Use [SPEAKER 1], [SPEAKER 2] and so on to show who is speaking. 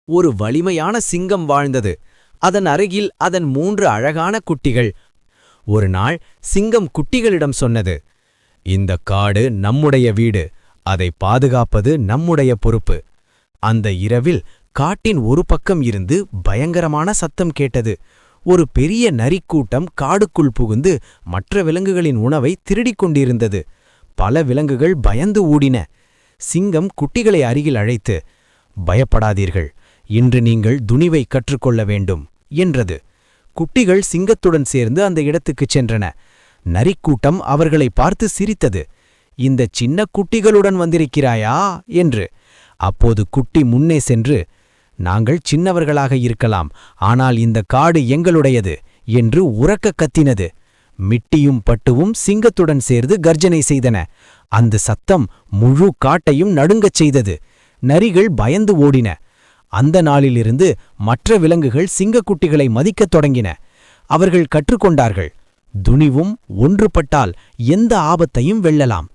[SPEAKER 1] ஒரு வலிமையான சிங்கம் வாழ்ந்தது. அதன் அருகில் அதன் 3 அழகான குட்டிகள். ஒரு நாள் சிங்கம் குட்டிகளிடம் சொன்னது, இந்த காடு நம்முடைய வீடு, அதை பாதுகாப்பது நம்முடைய பொறுப்பு. அந்த இரவில் காட்டின் ஒரு பக்கம் இருந்து பயங்கரமான சத்தம் கேட்டது. ஒரு பெரிய நரிக்கூட்டம் காடுக்குள் புகுந்து மற்ற விலங்குகளின் உணவை திருடிக் கொண்டிருந்தது. பல விலங்குகள் பயந்து ஓடின. சிங்கம் குட்டிகளை அருகில் அழைத்து, பயப்படாதீர்கள், இன்று நீங்கள் துணிவை கற்றுக்கொள்ள வேண்டும் என்றது. குட்டிகள் சிங்கத்துடன் சேர்ந்து அந்த இடத்துக்குச் சென்றன. நரிக்கூட்டம் அவர்களை பார்த்து சிரித்தது. இந்த சின்ன குட்டிகளுடன் வந்திருக்கிறாயா என்று. அப்போது குட்டி முன்னே சென்று, நாங்கள் சின்னவர்களாக இருக்கலாம், ஆனால் இந்த காடு எங்களுடையது என்று உரக்க கத்தினது. மிட்டியும் பட்டுவும் சிங்கத்துடன் சேர்ந்து கர்ஜனை செய்தன. அந்த சத்தம் முழு காட்டையும் நடுங்கச் செய்தது. நரிகள் பயந்து ஓடின. அந்த நாளிலிருந்து மற்ற விலங்குகள் சிங்கக்குட்டிகளை மதிக்கத் தொடங்கின. அவர்கள் கற்றுக்கொண்டார்கள், துணிவும் ஒன்றுபட்டால் எந்த ஆபத்தையும் வெல்லலாம்.